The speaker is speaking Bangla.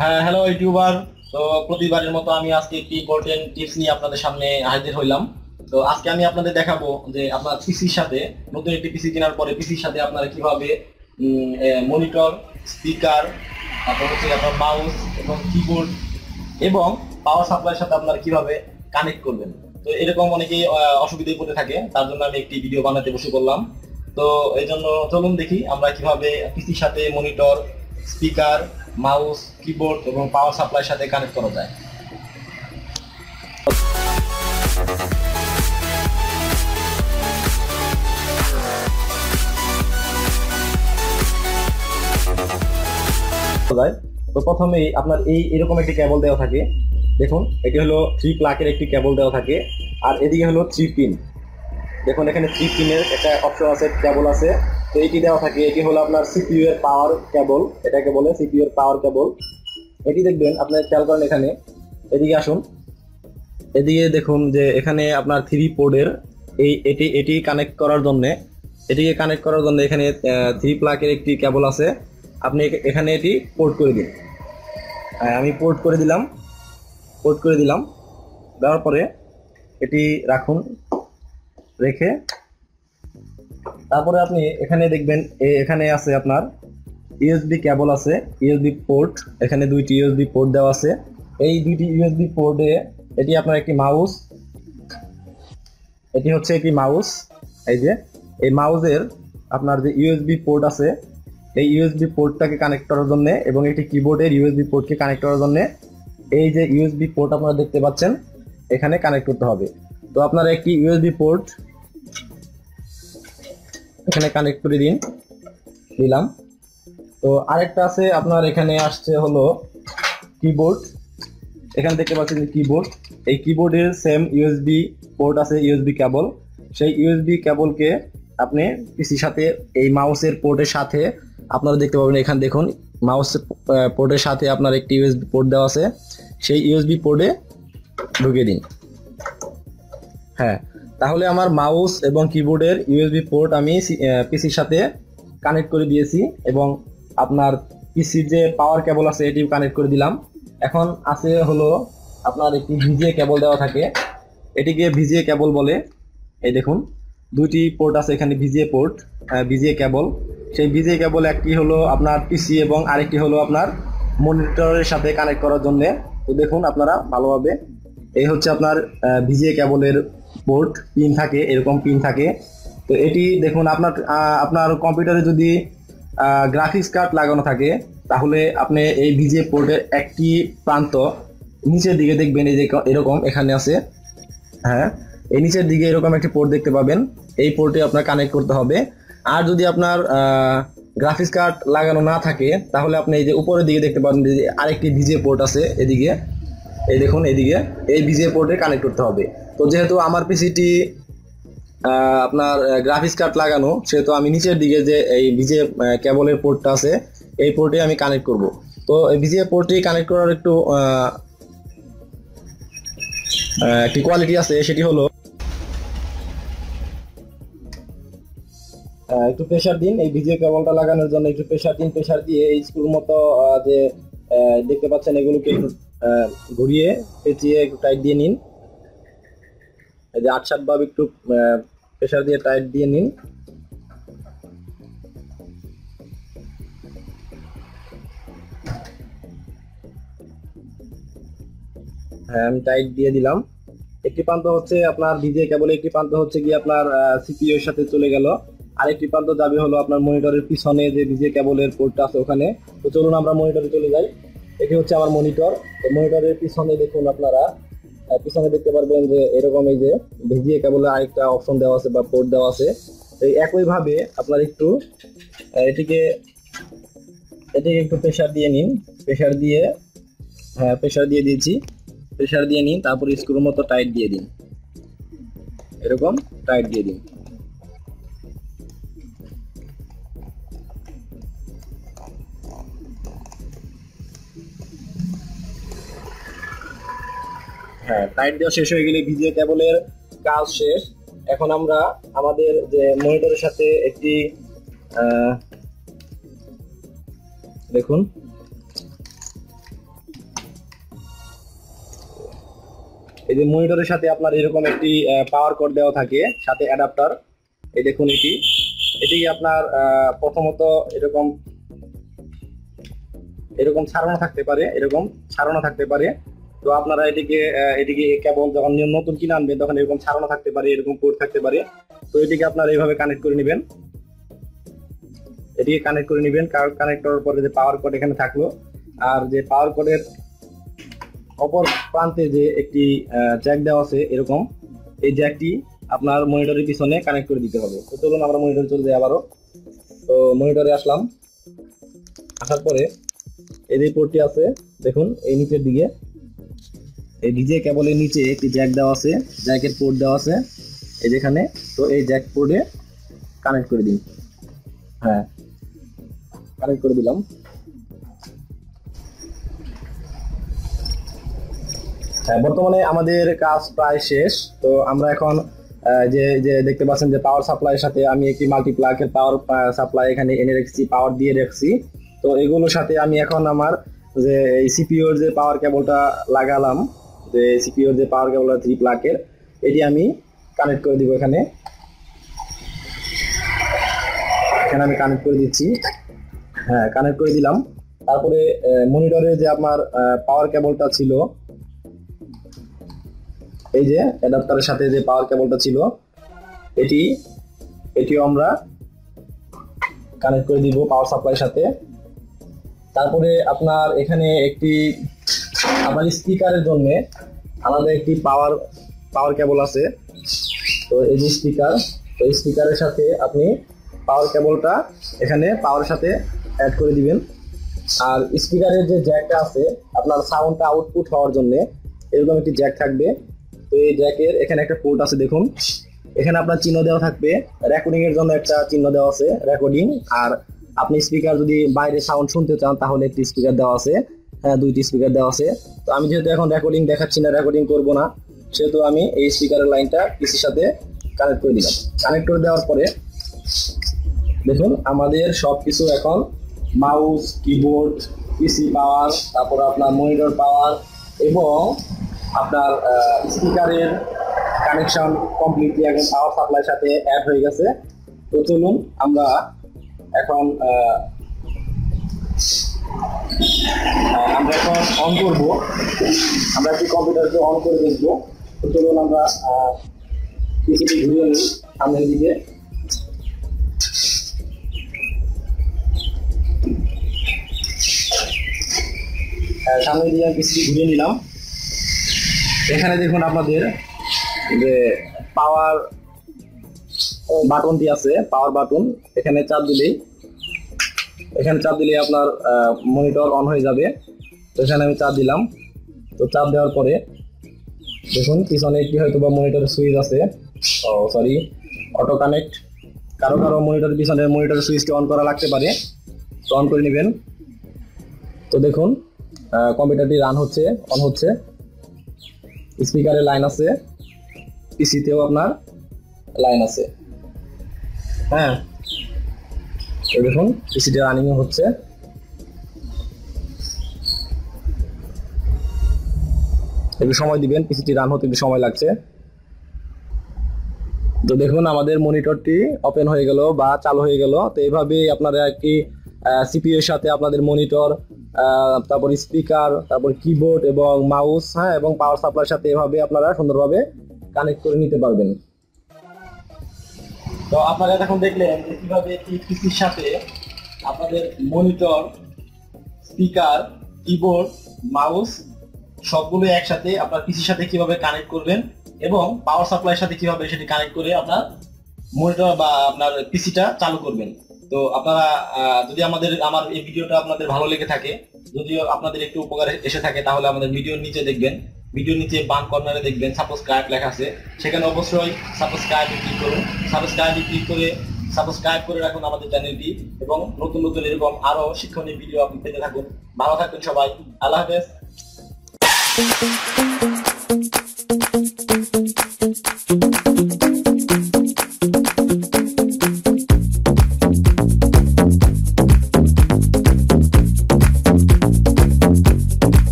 হ্যাঁ, হ্যালো ইউটিউবার। তো প্রতিবারের মতো আমি আজকে একটি ইম্পর্টেন্ট টিপস নিয়ে আপনাদের সামনে হাজির হইলাম। তো আজকে আমি আপনাদের দেখাবো যে আপনার পিসির সাথে, নতুন একটি পিসি কেনার পরে পিসির সাথে আপনারা কিভাবে মনিটর, স্পিকার, তারপর হচ্ছে আপনার মাউস এবং কিবোর্ড এবং পাওয়ার সাপ্লাইয়ের সাথে আপনারা কিভাবে কানেক্ট করবেন। তো এরকম অনেকেই অসুবিধায় পড়ে থাকে, তার জন্য আমি একটি ভিডিও বানাতে বসে পড়লাম। তো এই জন্য চলুন দেখি আমরা কিভাবে পিসির সাথে মনিটর, স্পিকার, মাউস, কিবোর্ড এবং পাওয়ার সাপ্লাইয়ের সাথে কানেক্ট করা যায়। তো প্রথমেই আপনার এরকম একটি কেবল দেওয়া থাকে। দেখুন, এটি হলো 3 প্লাগের একটি কেবল দেওয়া থাকে, আর এদিকে হলো 3 পিন। দেখুন এখানে 3 পিনের একটা অপশন আছে, কেবল আছে। তো এটি দেওয়া থাকে, এটি হলো আপনার সিপিইউ এর পাওয়ার কেবল, এটাকে বলে সিপিইউ এর পাওয়ার কেবল। এটি দেখবেন, আপনার খেয়াল করেন এখানে, এদিকে আসুন, এদিকে দেখুন যে এখানে আপনার 3 পোর্টের এটি কানেক্ট করার জন্য, এটিকে কানেক্ট করার জন্য এখানে 3 প্লাগের একটি কেবল আছে। আপনি এখানে এটি পোর্ট করে দিন। আমি পোর্ট করে দিলাম, দেওয়ার পরে এটি রাখুন, রেখে তারপরে আপনি এখানে দেখবেন এখানে আছে আপনার ইউএসবি কেবল আছে, ইউএসবি পোর্ট। এখানে 2টি ইউএসবি পোর্ট দেওয়া আছে। এই 2টি ইউএসবি পোর্টে এটি আপনার একটি মাউস, এটি হচ্ছে একটি মাউস। এই যে এই মাউসের আপনার যে ইউএসবি পোর্ট আছে, এই ইউএসবি পোর্টটাকে কানেক্ট করার জন্য এবং একটি কিবোর্ডের ইউএসবি পোর্টকে কানেক্ট করার জন্য এই যে ইউএসবি পোর্ট আপনারা দেখতে পাচ্ছেন এখানে কানেক্ট করতে হবে। তো আপনারা একটি ইউএসবি পোর্ট এখানে কানেক্ট করে দিলাম। তো আরেকটা আছে আপনার, এখানে আসছে হলো কিবোর্ড। এখানে দেখতে পাচ্ছেন যে কিবোর্ড, এই কিবোর্ডের সেম ইউএসবি পোর্ট আছে, ইউএসবি কেবল। সেই ইউএসবি কেবলকে আপনি পিসির সাথে এই মাউসের পোর্টের সাথে আপনারা দেখতে পাবেন, এখানে দেখুন মাউস পোর্টের সাথে আপনার একটি ইউএসবি পোর্ট দেওয়া আছে, সেই ইউএসবি পোর্টে ঢুকিয়ে দিন। হ্যাঁ, তাহলে আমার মাউস এবং কিবোর্ডের ইউএসবি পোর্ট আমি পিসির সাথে কানেক্ট করে দিয়েছি এবং আপনার পিসির যে পাওয়ার কেবল আছে এটিও কানেক্ট করে দিলাম। এখন আছে হলো আপনার একটি ভিজিএ কেবল দেওয়া থাকে, এটিকে ভিজিএ কেবল বলে। এই দেখুন 2টি পোর্ট আছে এখানে, ভিজিএ পোর্ট, ভিজিএ কেবল। সেই ভিজিএ কেবল একটি হলো আপনার পিসি এবং আরেকটি হলো আপনার মনিটরের সাথে কানেক্ট করার জন্য। তো দেখুন আপনারা ভালোভাবে, এই হচ্ছে আপনার ভিজিএ কেবলের পোর্ট, পিন থাকে, এরকম পিন থাকে। তো এটি দেখুন আপনার কম্পিউটারে যদি গ্রাফিক্স কার্ড লাগানো থাকে তাহলে আপনি এই ভিজিএ পোর্টের একটি প্রান্ত নিচের দিকে দেখবেন, এই যে এরকম এখানে আছে। হ্যাঁ, এই নিচের দিকে এরকম একটি পোর্ট দেখতে পাবেন, এই পোর্টে আপনার কানেক্ট করতে হবে। আর যদি আপনার গ্রাফিক্স কার্ড লাগানো না থাকে তাহলে আপনি এই যে উপরের দিকে দেখতে পাবেন যে আরেকটি ভিজিএ পোর্ট আছে এদিকে, এই দেখুন এদিকে, এই ভিজিএ পোর্টে কানেক্ট করতে হবে। তো যেহেতু আমার পিসিটি আপনার গ্রাফিক্স কার্ড লাগানো, সেহেতু আমি নিচের দিকে যে এই ভিজিএ কেবলের পোর্টটা আছে এই পোর্টে আমি কানেক্ট করব। তো এই ভিজিএ পোর্টটি কানেক্ট করার একটি কোয়ালিটি আছে, সেটি হলো একটু প্রেসার দিন। এই ভিজিএ কেবলটা লাগানোর জন্য একটু প্রেসার দিন, প্রেসার দিয়ে এই স্ক্রুর মতো যে দেখতে পাচ্ছেন এগুলোকে একটু ঘুরিয়ে পেঁচিয়ে একটু টাইট দিয়ে নিন। এই যে 8-7 ভাবে একটু প্রেসার দিয়ে টাইট দিয়ে নিন। হ্যাঁ, আমি টাইট দিয়ে দিলাম। একটি প্রান্ত হচ্ছে আপনার ভিজিএ কেবল, একটি প্রান্ত হচ্ছে কি আপনার সিপিইউ এর সাথে চলে গেল, আরেকটি প্রান্ত যাবে হলো আপনার মনিটরের পিছনে যে ভিজিএ কেবলের পোর্টটা আছে ওখানে। তো চলুন আমরা মনিটরে চলে যাই। এটি হচ্ছে আমার মনিটর। তো মনিটরের পিছনে দেখুন আপনারা, পিছনে দেখতে পারবেন যে এরকম এই যে ভিজিএ কেবলের আরেকটা অপশন দেওয়া আছে বা পোর্ট দেওয়া আছে। এই একই ভাবে আপনার একটু এটিকে একটু প্রেসার দিয়ে নিন, প্রেসার দিয়ে, হ্যাঁ প্রেসার দিয়ে দিয়েছি, প্রেসার দিয়ে নিন, তারপর স্ক্রুর মতো টাইট দিয়ে দিন, এরকম টাইট দিয়ে দিন। হ্যাঁ, টাইট দেওয়া শেষ হয়ে গেলে ভিজিএ কেবলের কাজ শেষ। এখন আমরা আমাদের যে মনিটরের সাথে একটি দেখুন এই যে মনিটরের সাথে আপনার এরকম একটি পাওয়ার কর্ড দেওয়া থাকে, সাথে অ্যাডাপ্টার। এই দেখুন এটি আপনার প্রথমত এরকম ছাড়ানো থাকতে পারে, তো আপনারা এটিকে কেবল যখন নতুন কিনে আনবেন তখন এরকম ছাড়ানো থাকতে পারে, এরকম পোর্ট থাকতে পারে। তো এটিকে আপনারা এইভাবে কানেক্ট করে নেবেন, কানেক্ট করার পরে যে পাওয়ার কর্ড এখানে থাকলো, আর যে পাওয়ার কর্ডের অপর প্রান্তে যে একটি জ্যাক দেওয়া আছে এরকম, এই জ্যাকটি আপনার মনিটরের পিছনে কানেক্ট করে দিতে হবে। তো চলুন আমরা মনিটরে চলে যাই আবারও। তো মনিটরে আসলাম, আসার পরে এই যে পোর্টটি আছে দেখুন এই নিচের দিকে, এই ডিজে কেবলের নিচে একটি জ্যাক দেওয়া আছে, জ্যাকের পোর্ট দেওয়া আছে এই যেখানে। তো এই জ্যাক পোর্টে কানেক্ট করে দিন। হ্যাঁ, কানেক্ট করে দিলাম। হ্যাঁ, বর্তমানে আমাদের কাজ প্রায় শেষ। তো আমরা এখন যে দেখতে পাচ্ছেন যে পাওয়ার সাপ্লাইয়ের সাথে আমি একটি মাল্টিপ্লাগের পাওয়ার সাপ্লাই এখানে এনে রেখেছি, পাওয়ার দিয়ে রেখেছি। তো এগুলোর সাথে আমি এখন আমার যে সিপিইউর যে পাওয়ার কেবলটা লাগালাম, যে সিপিইউর যে পাওয়ার কেবলটা 3 প্লাগের, এটি আমি কানেক্ট করে দিব। এখানে আমি কানেক্ট করে দিচ্ছি। হ্যাঁ, কানেক্ট করে দিলাম। তারপরে মনিটরে যে আপনার পাওয়ার কেবলটা ছিল, এই যে অ্যাডাপ্টারের সাথে যে পাওয়ার কেবলটা ছিল, এটিও আমরা কানেক্ট করে দিব পাওয়ার সাপ্লাইয়ের সাথে। তারপরে আপনার এখানে একটি আপনার স্পিকারের জন্য আলাদা একটি পাওয়ার কেবল আছে। তো এই যে স্পিকার, তো স্পিকারের সাথে আপনি পাওয়ার কেবলটা এখানে পাওয়ারের সাথে অ্যাড করে দিবেন। আর স্পিকারের যে জ্যাকটা আছে আপনার সাউন্ডটা আউটপুট হওয়ার জন্য এরকম একটি জ্যাক থাকবে। তো এই জ্যাকের এখানে একটা পোর্ট আছে দেখুন, এখানে আপনার চিহ্ন দেওয়া থাকবে, রেকর্ডিং এর জন্য একটা চিহ্ন দেওয়া আছে রেকর্ডিং। আর আপনি স্পিকার যদি বাইরে সাউন্ড শুনতে চান তাহলে একটি স্পিকার দেওয়া আছে। হ্যাঁ, 2টি স্পিকার দেওয়া আছে। তো আমি যেহেতু এখন রেকর্ডিং দেখাচ্ছি না, রেকর্ডিং করব না, সেহেতু আমি এই স্পিকারের লাইনটা পিসির সাথে কানেক্ট করে দিলাম। কানেক্ট করে দেওয়ার পরে দেখুন আমাদের সবকিছু এখন মাউস, কিবোর্ড, পিসি পাওয়ার, তারপর আপনার মনিটর পাওয়ার এবং আপনার স্পিকারের কানেকশন কমপ্লিটলি এখন পাওয়ার সাপ্লাইয়ের সাথে অ্যাড হয়ে গেছে। তো চলুন আমরা এখন অন করব, আমরা একটি কম্পিউটারকে অন করে দেখবো। তো চলুন আমরা পিসিটি ঘুরিয়ে নিই সামনের দিকে। সামনের দিকে আমি পিসিটি ঘুরিয়ে নিলাম। এখানে দেখুন আপনাদের যে পাওয়ার বাটনটি আছে, পাওয়ার বাটন, এখানে চাপ দিলেই আপনার মনিটর অন হয়ে যাবে। তো এখানে আমি চাপ দিলাম। তো চাপ দেওয়ার পরে দেখুন পিছনে একটি হয়তো বা মনিটরের সুইচ আছে, সরি অটো কানেক্ট। কারো মনিটরের পিছনে মনিটরের সুইচটি অন করা লাগতে পারে, তো অন করে নেবেন। তো দেখুন কম্পিউটারটি অন হচ্ছে, স্পিকারের লাইন আছে, পিসিতেও আপনার লাইন আছে। হ্যাঁ, দেখুন পিসিটি রানিং হচ্ছে। একটু সময় দিবেন, পিসিটি রান হতে একটু সময় লাগছে। তো দেখুন আমাদের মনিটরটি ওপেন হয়ে গেল বা চালু হয়ে গেল। তো এইভাবেই আপনারা একটি সিপিইউ এর সাথে আপনাদের মনিটর, তারপর স্পিকার, তারপর কিবোর্ড এবং মাউস, হ্যাঁ, এবং পাওয়ার সাপ্লাইয়ের সাথে এভাবে আপনারা সুন্দরভাবে কানেক্ট করে নিতে পারবেন। তো আপনারা এখন দেখলেন যে কিভাবে একটি পিসির সাথে আপনাদের মনিটর, স্পিকার, কিবোর্ড, মাউস সবগুলো একসাথে আপনার পিসির সাথে কিভাবে কানেক্ট করবেন এবং পাওয়ার সাপ্লাইয়ের সাথে কিভাবে সেটি কানেক্ট করে আপনার মনিটর বা আপনার পিসিটা চালু করবেন। তো আপনারা যদি আমার এই ভিডিওটা আপনাদের ভালো লেগে থাকে, যদিও আপনাদের একটু উপকারে এসে থাকে, তাহলে আমাদের ভিডিওর নিচে দেখবেন, ভিডিওর নিচে বাম কর্নারে দেখবেন সাবস্ক্রাইব লেখা আছে, সেখানে অবশ্যই সাবস্ক্রাইবে ক্লিক করুন। সাবস্ক্রাইবে ক্লিক করে সাবস্ক্রাইব করে রাখুন আমাদের চ্যানেলটি এবং নতুন এরকম আরো শিক্ষণীয় ভিডিও আপনি পেতে থাকুন। ভালো থাকবেন সবাই, আল্লাহ হাফেজ।